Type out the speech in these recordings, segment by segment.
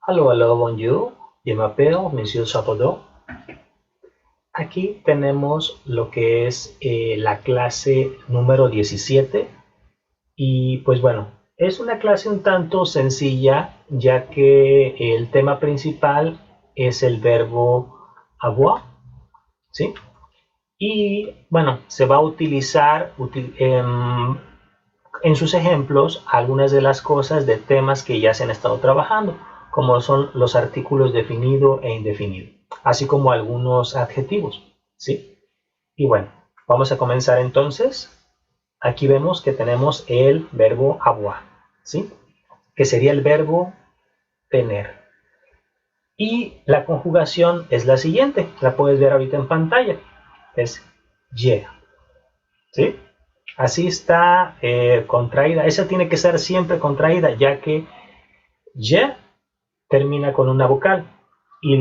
Aló, aló, bonjour. Je m'appelle Monsieur Chapeau. Aquí tenemos lo que es la clase número 17 y pues bueno, es una clase un tanto sencilla ya que el tema principal es el verbo avoir, ¿sí? Y bueno, se va a utilizar en sus ejemplos algunas de las cosas de temas que ya se han estado trabajando, como son los artículos definido e indefinido, así como algunos adjetivos, ¿sí? Y bueno, vamos a comenzar entonces. Aquí vemos que tenemos el verbo avoir, ¿sí? Que sería el verbo tener. Y la conjugación es la siguiente, la puedes ver ahorita en pantalla, es je, ¿sí? Así está contraída. Esa tiene que ser siempre contraída, ya que je termina con una vocal y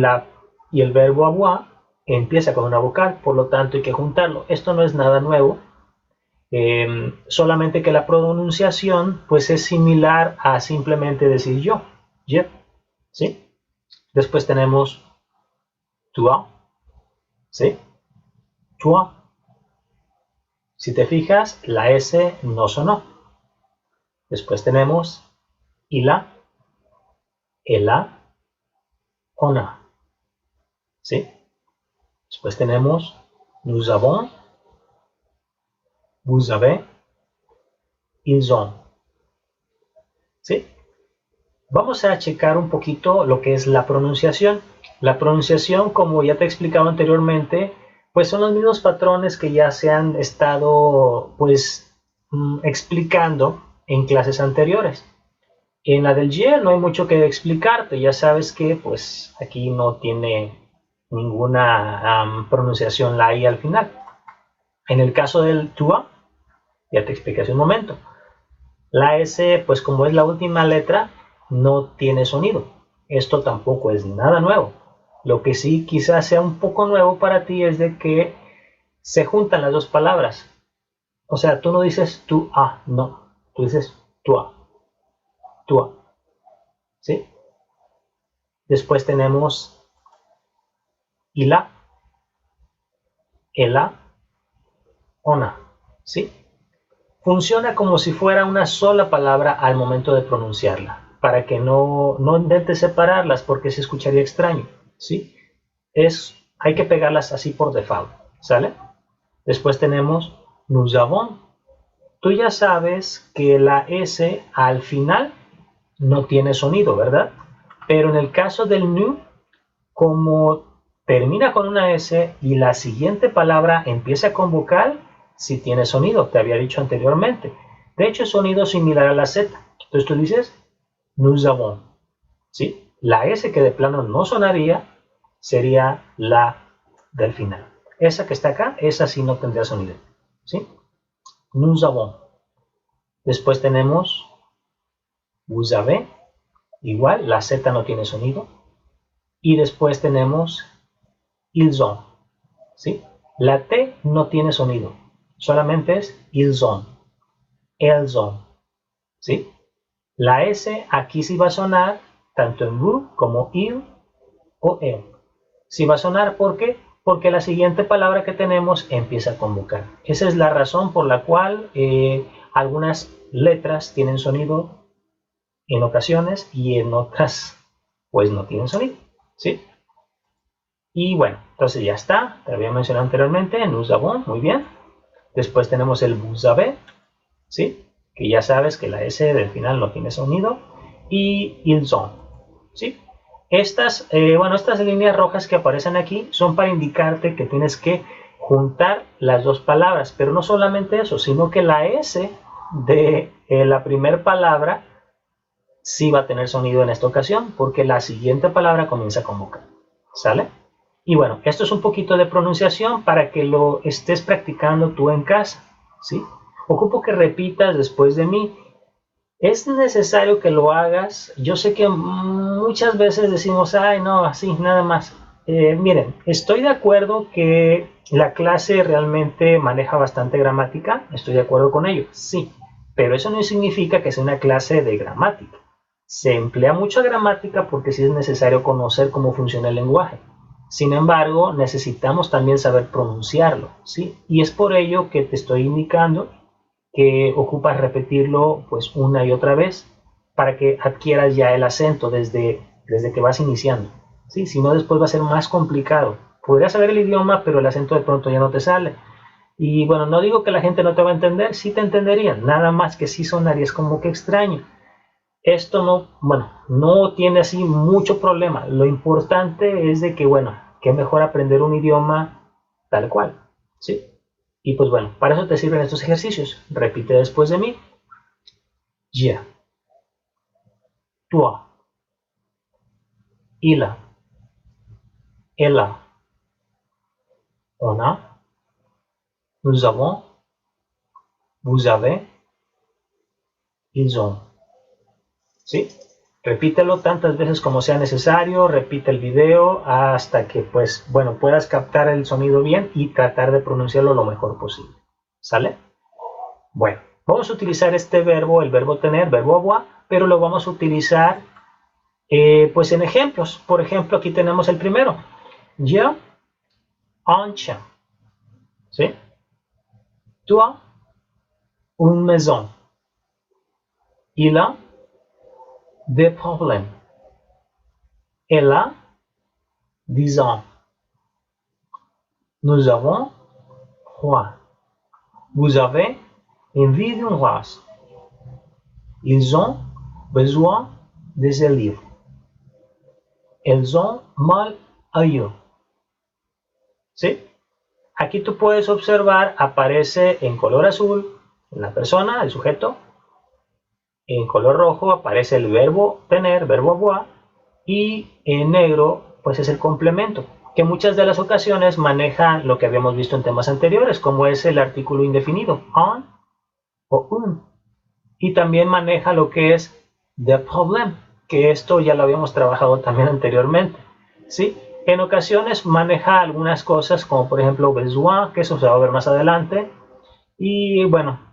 el verbo avoir empieza con una vocal, por lo tanto hay que juntarlo. Esto no es nada nuevo, solamente que la pronunciación pues es similar a simplemente decir yo, je, ¿sí? Después tenemos toi, ¿sí? Toi. Si te fijas, la S no sonó. Después tenemos il a, elle a, on a, ¿sí? Después tenemos nous avons, vous avez, ils ont, ¿sí? Vamos a checar un poquito lo que es la pronunciación. La pronunciación, como ya te he explicado anteriormente, pues son los mismos patrones que ya se han estado pues explicando en clases anteriores. En la del YE no hay mucho que explicarte, ya sabes que pues aquí no tiene ninguna pronunciación la I al final. En el caso del TUA, ya te expliqué hace un momento, la S pues como es la última letra no tiene sonido. Esto tampoco es nada nuevo. Lo que sí quizás sea un poco nuevo para ti es de que se juntan las dos palabras. O sea, tú no dices tu a, no, tú dices tua, tua, ¿sí? Después tenemos ila, ela, ona, ¿sí? Funciona como si fuera una sola palabra al momento de pronunciarla, para que no intentes separarlas porque se escucharía extraño, ¿sí? Hay que pegarlas así por default, ¿sale? Después tenemos nous avons. Tú ya sabes que la S al final no tiene sonido, ¿verdad? Pero en el caso del nous, como termina con una S y la siguiente palabra empieza con vocal, sí tiene sonido, te había dicho anteriormente. De hecho, es sonido similar a la Z. Entonces tú dices nous avons, ¿sí? La S que de plano no sonaría sería la del final. Esa que está acá, esa sí no tendría sonido, ¿sí? Nous avons. Después tenemos vous avez, igual, la Z no tiene sonido. Y después tenemos ils ont, ¿sí? La T no tiene sonido, solamente es ils ont, elles ont, ¿sí? La S aquí sí va a sonar tanto en vous como il o el. Sí va a sonar, ¿por qué? Porque la siguiente palabra que tenemos empieza con vocal. Esa es la razón por la cual algunas letras tienen sonido en ocasiones y en otras pues no tienen sonido, ¿sí? Y bueno, entonces ya está, te había mencionado anteriormente, nous avons, muy bien. Después tenemos el vous avez, ¿sí? Que ya sabes que la S del final no tiene sonido. Y ils ont, ¿sí? Estas líneas rojas que aparecen aquí son para indicarte que tienes que juntar las dos palabras, pero no solamente eso, sino que la S de la primera palabra sí va a tener sonido en esta ocasión, porque la siguiente palabra comienza con vocal, ¿sale? Y bueno, esto es un poquito de pronunciación para que lo estés practicando tú en casa, ¿sí? Ocupo que repitas después de mí. Es necesario que lo hagas. Yo sé que muchas veces decimos, ay, no, así, nada más. Miren, estoy de acuerdo que la clase realmente maneja bastante gramática. Estoy de acuerdo con ello, sí. Pero eso no significa que sea una clase de gramática, Se emplea mucha gramática porque sí es necesario conocer cómo funciona el lenguaje. Sin embargo, necesitamos también saber pronunciarlo, ¿sí? Y es por ello que te estoy indicando que ocupas repetirlo pues una y otra vez para que adquieras ya el acento desde que vas iniciando, ¿sí? Si no, después va a ser más complicado. Podrías saber el idioma, pero el acento de pronto ya no te sale. Y bueno, no digo que la gente no te va a entender, sí te entenderían, nada más que sí sonarías como que extraño. Esto no, bueno, no tiene así mucho problema. Lo importante es de que, bueno, que mejor aprender un idioma tal cual, ¿sí? Y pues bueno, para eso te sirven estos ejercicios. Repite después de mí. Je, toi, il, elle, on a, nous avons, vous avez, ils ont. ¿Sí? Repítelo tantas veces como sea necesario, repite el video hasta que pues, bueno, puedas captar el sonido bien y tratar de pronunciarlo lo mejor posible. ¿Sale? Bueno, vamos a utilizar este verbo, el verbo tener, verbo avoir, pero lo vamos a utilizar pues en ejemplos. Por ejemplo, aquí tenemos el primero. J'ai un chien. ¿Sí? Toi, une maison. Il a des problèmes. Elle a 10 ans. Nous avons froid. Vous avez envie d'une race. Ils ont besoin de ce livre. Elles ont mal ailleurs. ¿Sí? Aquí tú puedes observar, aparece en color azul la persona, el sujeto. En color rojo aparece el verbo tener, verbo avoir. Y en negro, pues es el complemento, que muchas de las ocasiones maneja lo que habíamos visto en temas anteriores, como es el artículo indefinido, un o un. Y también maneja lo que es the problem, que esto ya lo habíamos trabajado también anteriormente, ¿sí? En ocasiones maneja algunas cosas como por ejemplo besoin, que eso se va a ver más adelante, y bueno,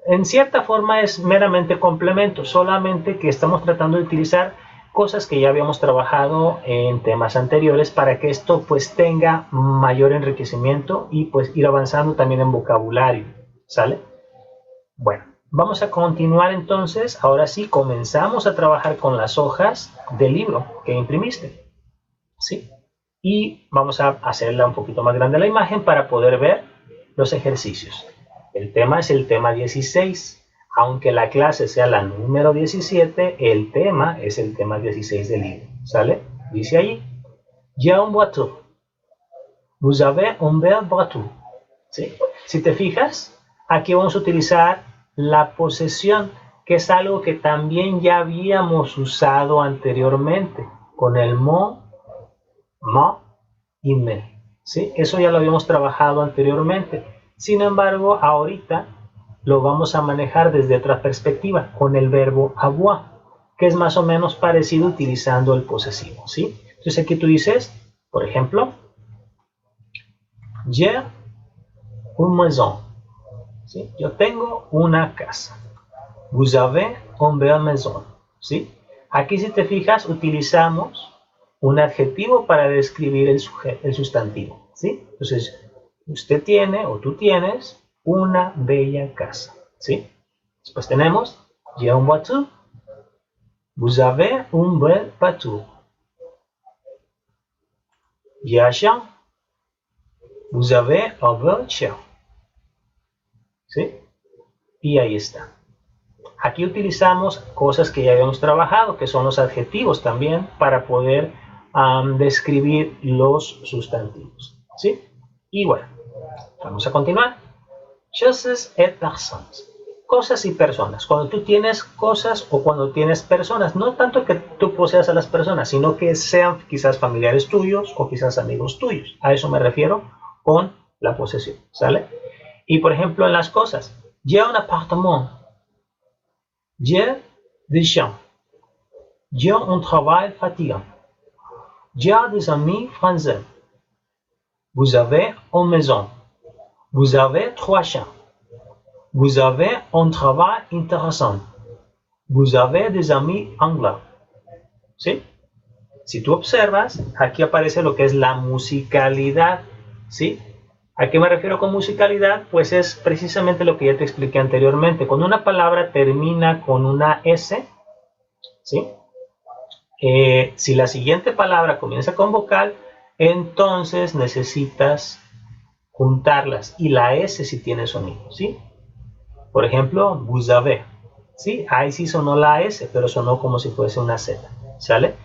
en cierta forma es meramente complemento, solamente que estamos tratando de utilizar cosas que ya habíamos trabajado en temas anteriores para que esto pues tenga mayor enriquecimiento y pues ir avanzando también en vocabulario, ¿sale? Bueno, vamos a continuar entonces, ahora sí comenzamos a trabajar con las hojas del libro que imprimiste, ¿sí? Y vamos a hacerla un poquito más grande la imagen para poder ver los ejercicios. El tema es el tema 16. Aunque la clase sea la número 17, el tema es el tema 16 del libro. ¿Sale? Dice ahí, j'ai un bateau. Vous avez un bel bateau. ¿Sí? Si te fijas, aquí vamos a utilizar la posesión, que es algo que también ya habíamos usado anteriormente, con el mo, y me. ¿Sí? Eso ya lo habíamos trabajado anteriormente. Sin embargo, ahorita lo vamos a manejar desde otra perspectiva, con el verbo avoir, que es más o menos parecido utilizando el posesivo, ¿sí? Entonces aquí tú dices, por ejemplo, j'ai une maison, ¿sí? Yo tengo una casa. Vous avez une belle maison, ¿sí? Aquí si te fijas utilizamos un adjetivo para describir el sustantivo, ¿sí? Entonces, usted tiene o tú tienes una bella casa, ¿sí? Después tenemos, j'ai un bateau. Vous avez un bel bateau. J'ai un chien. Vous avez un bel chien. ¿Sí? Y ahí está. Aquí utilizamos cosas que ya habíamos trabajado, que son los adjetivos también, para poder describir los sustantivos, ¿sí? Y bueno, vamos a continuar. Choses et personnes. Cosas y personas. Cuando tú tienes cosas o cuando tienes personas, no tanto que tú poseas a las personas, sino que sean quizás familiares tuyos o quizás amigos tuyos. A eso me refiero con la posesión, ¿sale? Y por ejemplo en las cosas, j'ai un appartement, j'ai des chiens, j'ai un travail fatigant, j'ai des amis français, vous avez une maison, vous avez 3 chiens, vous avez un travail intéressant, Vous avez des amis anglais. ¿Sí? Si tú observas, aquí aparece lo que es la musicalidad. ¿Sí? ¿A qué me refiero con musicalidad? Pues es precisamente lo que ya te expliqué anteriormente. Cuando una palabra termina con una S, ¿sí? Si la siguiente palabra comienza con vocal, entonces necesitas juntarlas. Y la S si tiene sonido, ¿sí? Por ejemplo, vous avez. ¿Sí? Ahí sí sonó la S, pero sonó como si fuese una Z. ¿Sale?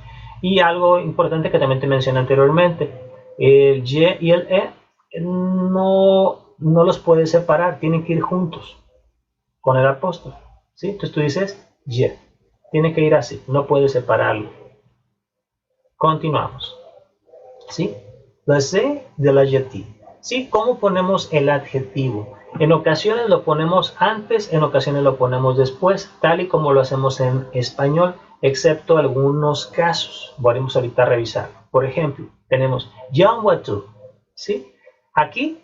Y algo importante que también te mencioné anteriormente, el Y y el E no los puedes separar, tienen que ir juntos con el apóstrofe. ¿Sí? Entonces tú dices Y. Tiene que ir así, no puedes separarlo. Continuamos. ¿Sí? La C del adjetivo. ¿Sí? ¿Cómo ponemos el adjetivo? En ocasiones lo ponemos antes, en ocasiones lo ponemos después, tal y como lo hacemos en español, excepto algunos casos. Vamos ahorita a revisar. Por ejemplo, tenemos j'ai une voiture. ¿Sí? Aquí,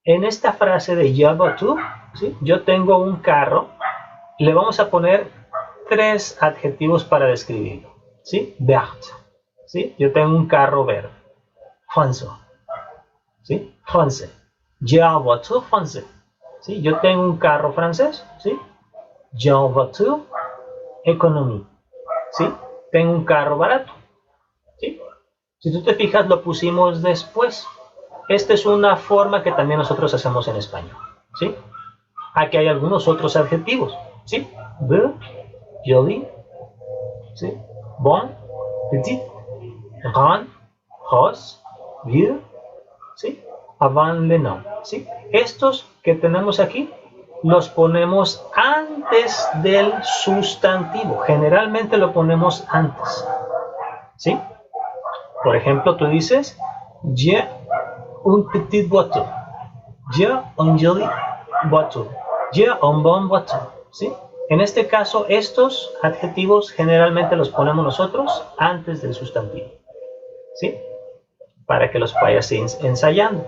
en esta frase de j'ai une voiture, ¿sí? Yo tengo un carro, le vamos a poner tres adjetivos para describirlo. ¿Sí? Vert. ¿Sí? Yo tengo un carro verde. Français. ¿Sí? Français. J'ai une voiture française. ¿Sí? Yo tengo un carro francés. ¿Sí? J'ai une voiture économie. ¿Sí? Tengo un carro barato. ¿Sí? Si tú te fijas, lo pusimos después. Esta es una forma que también nosotros hacemos en español. ¿Sí? Aquí hay algunos otros adjetivos. ¿Sí? Beau, joli, ¿sí? Bon, petit, grand, rose, vieux, ¿sí? Avant le nom, ¿sí? Estos que tenemos aquí los ponemos antes del sustantivo. Generalmente lo ponemos antes, ¿sí? Por ejemplo, tú dices, j'ai une petite voiture, j'ai une jolie voiture, j'ai un bon voiture, ¿sí? En este caso, estos adjetivos generalmente los ponemos nosotros antes del sustantivo, ¿sí? Para que los vayas ensayando.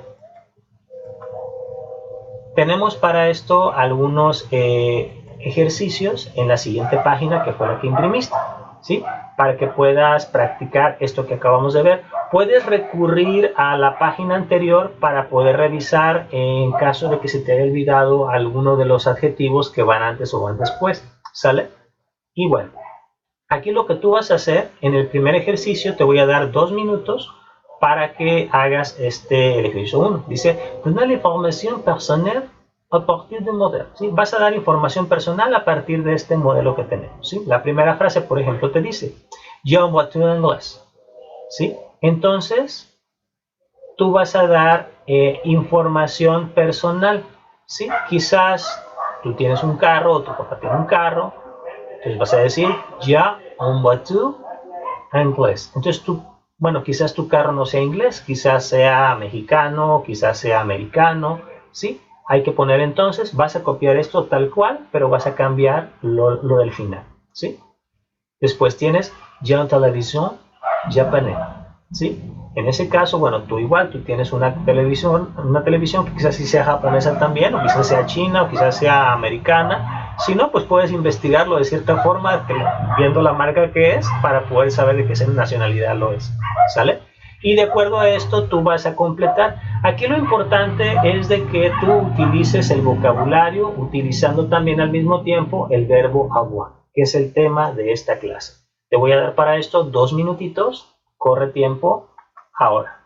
Tenemos para esto algunos ejercicios en la siguiente página que fue la que imprimiste, ¿sí? Para que puedas practicar esto que acabamos de ver. Puedes recurrir a la página anterior para poder revisar en caso de que se te haya olvidado alguno de los adjetivos que van antes o van después, ¿sale? Y bueno, aquí lo que tú vas a hacer en el primer ejercicio, te voy a dar 2 minutos para que hagas el ejercicio 1. Dice, donner l'information personnelle a partir del modelo. ¿Sí? Vas a dar información personal a partir de este modelo que tenemos. ¿Sí? La primera frase, por ejemplo, te dice, j'ai une voiture anglaise. ¿Sí? Entonces, tú vas a dar información personal. ¿Sí? Quizás tú tienes un carro o tu papá tiene un carro. Entonces vas a decir, j'ai une voiture anglaise. Entonces tú, bueno, quizás tu carro no sea inglés, quizás sea mexicano, quizás sea americano, ¿sí? Hay que poner entonces, vas a copiar esto tal cual, pero vas a cambiar lo del final, ¿sí? Después tienes j'ai une télévision japonaise, ¿sí? En ese caso, bueno, tú igual, tú tienes una televisión que quizás sí sea japonesa también, o quizás sea china, o quizás sea americana. Si no, pues puedes investigarlo de cierta forma, viendo la marca que es, para poder saber de qué nacionalidad lo es, ¿sale? Y de acuerdo a esto, tú vas a completar. Aquí lo importante es de que tú utilices el vocabulario, utilizando también al mismo tiempo el verbo avoir, que es el tema de esta clase. Te voy a dar para esto 2 minutitos, corre tiempo, ahora.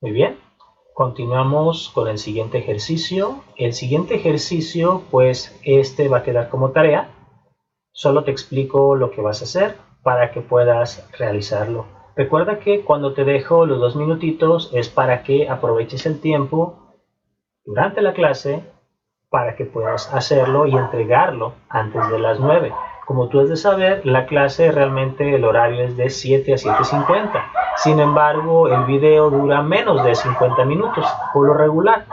Muy bien. Continuamos con el siguiente ejercicio. El siguiente ejercicio, pues este va a quedar como tarea. Solo te explico lo que vas a hacer para que puedas realizarlo. Recuerda que cuando te dejo los 2 minutitos es para que aproveches el tiempo durante la clase para que puedas hacerlo y entregarlo antes de las 9. Como tú has de saber, la clase realmente el horario es de 7 a 7:50. Sin embargo, el video dura menos de 50 minutos por lo regular.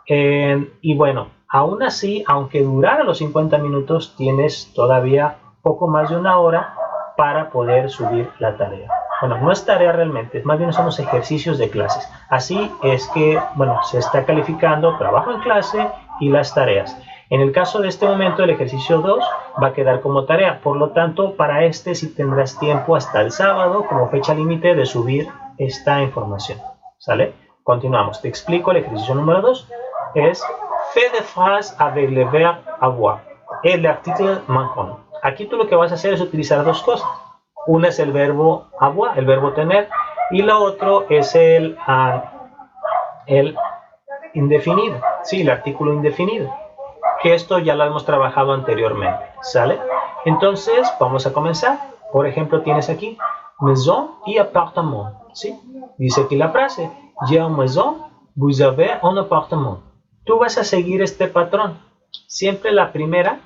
Y bueno, aún así, aunque durara los 50 minutos, tienes todavía poco más de una hora para poder subir la tarea. Bueno, no es tarea realmente, más bien son los ejercicios de clases. Así es que, bueno, se está calificando trabajo en clase y las tareas. En el caso de este momento, el ejercicio 2 va a quedar como tarea. Por lo tanto, para este sí tendrás tiempo hasta el sábado como fecha límite de subir esta información. ¿Sale? Continuamos. Te explico el ejercicio número 2. Es fait des phrases avec le verbe avoir et l'article manquant. Aquí tú lo que vas a hacer es utilizar dos cosas. Una es el verbo avoir, el verbo tener, y lo otro es el indefinido, sí, el artículo indefinido, que esto ya lo hemos trabajado anteriormente, ¿sale? Entonces, vamos a comenzar. Por ejemplo, tienes aquí maison y appartement, ¿sí? Dice aquí la frase, j'ai une maison, vous avez un appartement. Tú vas a seguir este patrón. Siempre la primera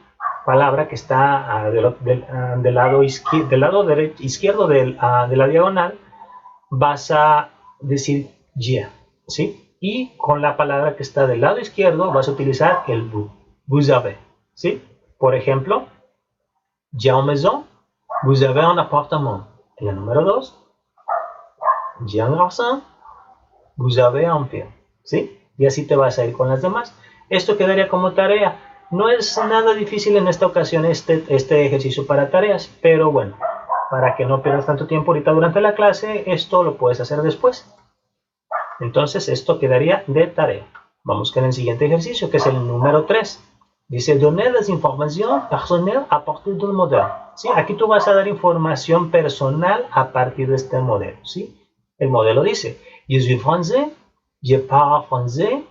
palabra que está del lado izquierdo de la diagonal, vas a decir j'ai, ¿sí? Y con la palabra que está del lado izquierdo vas a utilizar el vous avez, ¿sí? Por ejemplo, j'ai une maison, vous avez un appartement. En el número 2, j'ai un garçon, vous avez un père, ¿sí? Y así te vas a ir con las demás. Esto quedaría como tarea. No es nada difícil en esta ocasión este ejercicio para tareas, pero bueno, para que no pierdas tanto tiempo ahorita durante la clase, esto lo puedes hacer después. Entonces esto quedaría de tarea. Vamos con el siguiente ejercicio, que es el número 3. Dice, donner des informations personnelles à partir d'un modèle. ¿Sí? Aquí tú vas a dar información personal a partir de este modelo. ¿Sí? El modelo dice, je suis français, je parle français,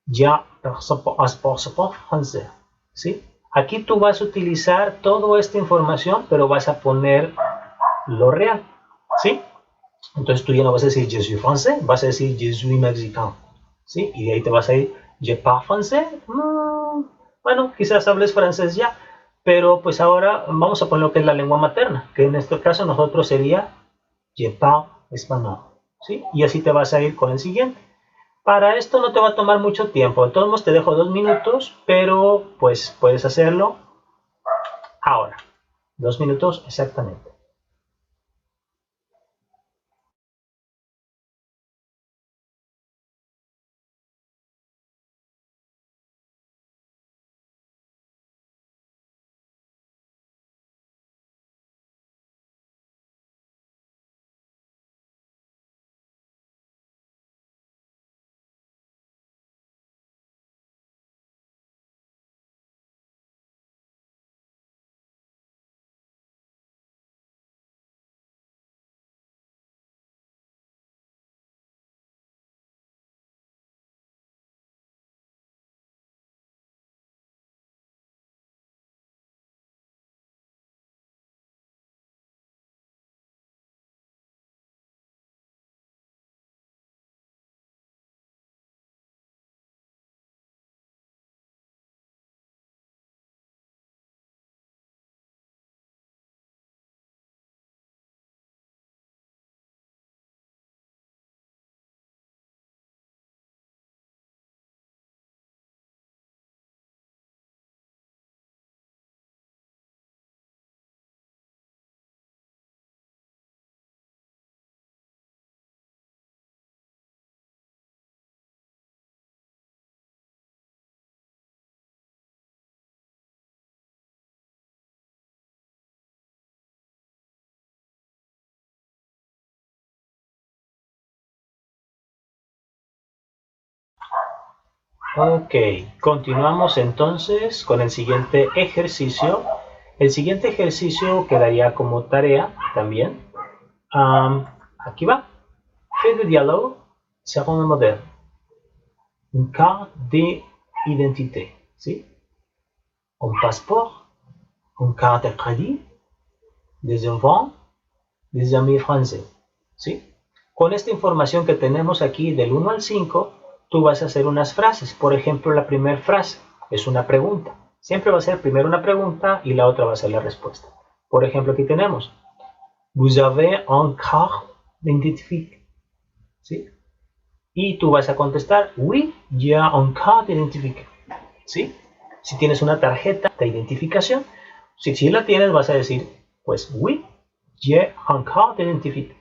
j'ai passeport français. ¿Sí? Aquí tú vas a utilizar toda esta información, pero vas a poner lo real. ¿Sí? Entonces tú ya no vas a decir je suis français, vas a decir je suis mexicain. ¿Sí? Y de ahí te vas a ir je parle français. Bueno, quizás hables francés ya, pero pues ahora vamos a poner lo que es la lengua materna, que en este caso nosotros sería je parle español. ¿Sí? Y así te vas a ir con el siguiente. Para esto no te va a tomar mucho tiempo, de todos modos te dejo 2 minutos, pero pues puedes hacerlo ahora. 2 minutos exactamente. Ok, continuamos entonces con el siguiente ejercicio. El siguiente ejercicio quedaría como tarea también. Aquí va. Fait de dialogue segundo modelo. Une carte d'identité, ¿sí? Un passeport, une carte de crédit, des enfants, des amis français, ¿sí? Con esta información que tenemos aquí del 1 al 5, tú vas a hacer unas frases. Por ejemplo, la primera frase es una pregunta. Siempre va a ser primero una pregunta y la otra va a ser la respuesta. Por ejemplo, aquí tenemos, vous avez un carte d'identité, ¿sí? Y tú vas a contestar, oui, j'ai un carte d'identité, ¿sí? Si tienes una tarjeta de identificación, si la tienes, vas a decir, pues, oui, j'ai un carte d'identité,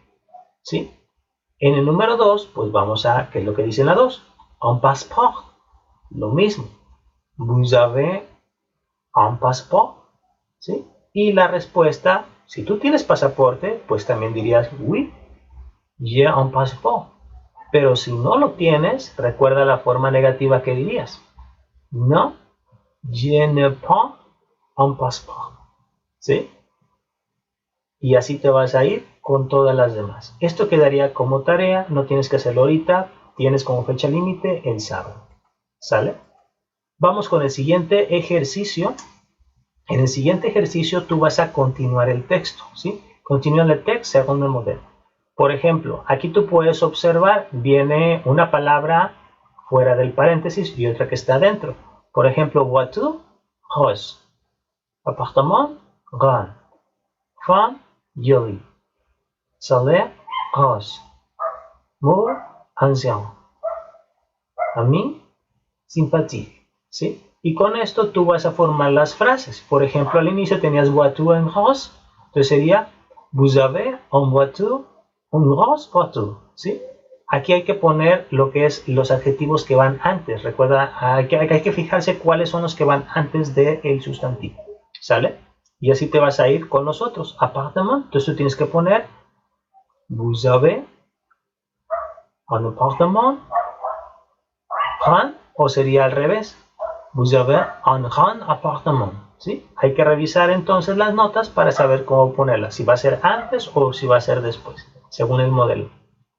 ¿sí? En el número 2, pues vamos a, ¿qué es lo que dice en la 2? Un passeport, lo mismo. Vous avez un passeport, ¿sí? Y la respuesta, si tú tienes pasaporte, pues también dirías, oui, j'ai un passeport. Pero si no lo tienes, recuerda la forma negativa que dirías. No, je n'ai pas un passeport, ¿sí? Y así te vas a ir con todas las demás. Esto quedaría como tarea, no tienes que hacerlo ahorita, tienes como fecha límite el sábado, ¿sale? Vamos con el siguiente ejercicio. En el siguiente ejercicio tú vas a continuar el texto, ¿sí? Continúa el texto según el modelo. Por ejemplo, aquí tú puedes observar, viene una palabra fuera del paréntesis y otra que está dentro. Por ejemplo, voiture, rose. Appartement, grand. Femme, jolie. Salaire, rose. Mot, ancien. Ami, sympathique, ¿sí? Y con esto tú vas a formar las frases. Por ejemplo, al inicio tenías voiture en rose, entonces sería vous avez un voiture, un rose voiture, ¿sí? Aquí hay que poner lo que es los adjetivos que van antes. Recuerda, hay que fijarse cuáles son los que van antes del sustantivo, ¿sale? Y así te vas a ir con los otros. Appartement, entonces tú tienes que poner vous avez un appartement grand, o sería al revés. Vous avez un grand appartement, ¿sí? Hay que revisar entonces las notas para saber cómo ponerlas, si va a ser antes o si va a ser después, según el modelo,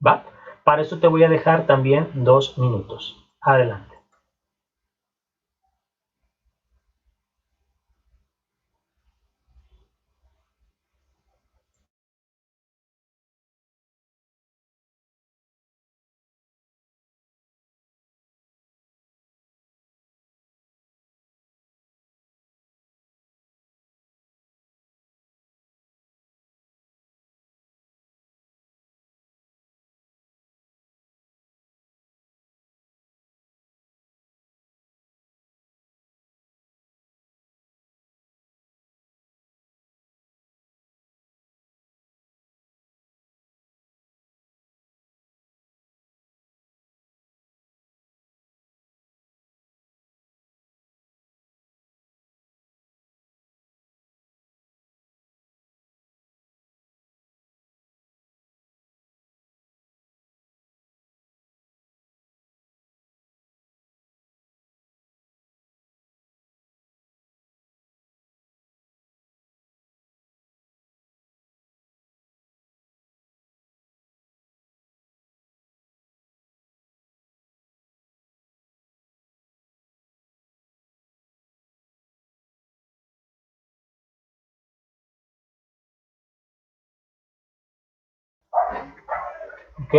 ¿va? Para esto te voy a dejar también 2 minutos. Adelante. Ok,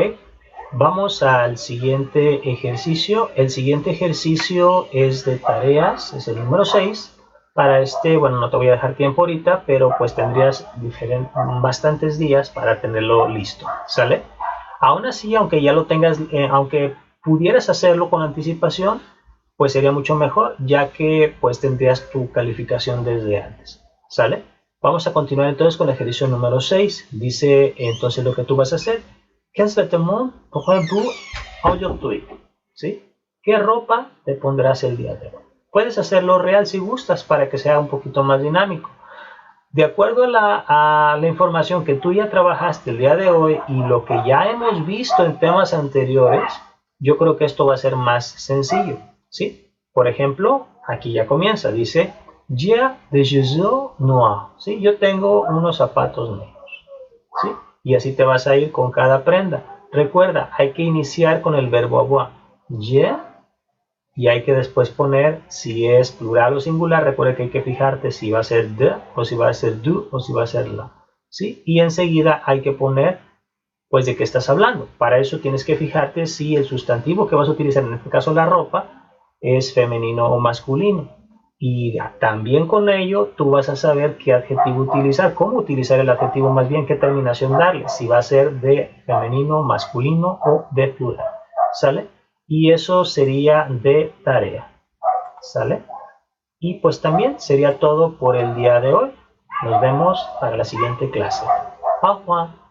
vamos al siguiente ejercicio. El siguiente ejercicio es de tareas, es el número 6. Para este, bueno, no te voy a dejar tiempo ahorita, pero pues tendrías bastantes días para tenerlo listo, ¿sale? Aún así, aunque ya lo tengas, aunque pudieras hacerlo con anticipación, pues sería mucho mejor, ya que pues tendrías tu calificación desde antes, ¿sale? Vamos a continuar entonces con el ejercicio número 6. Dice entonces lo que tú vas a hacer. Quels vêtements portez-vous aujourd'hui? ¿Sí? ¿Qué ropa te pondrás el día de hoy? Puedes hacerlo real si gustas para que sea un poquito más dinámico. De acuerdo a la información que tú ya trabajaste el día de hoy y lo que ya hemos visto en temas anteriores, yo creo que esto va a ser más sencillo, ¿sí? Por ejemplo, aquí ya comienza, dice, j'ai des chaussures noirs, ¿sí? Yo tengo unos zapatos negros, ¿sí? Y así te vas a ir con cada prenda. Recuerda, hay que iniciar con el verbo avoir. Je, y hay que después poner si es plural o singular. Recuerda que hay que fijarte si va a ser de, o si va a ser du, o si va a ser la. ¿Sí? Y enseguida hay que poner, pues, de qué estás hablando. Para eso tienes que fijarte si el sustantivo que vas a utilizar, en este caso la ropa, es femenino o masculino. Y también con ello tú vas a saber qué adjetivo utilizar, cómo utilizar el adjetivo, más bien qué terminación darle, si va a ser de femenino, masculino o de plural. ¿Sale? Y eso sería de tarea. ¿Sale? Y pues también sería todo por el día de hoy. Nos vemos para la siguiente clase. Au revoir.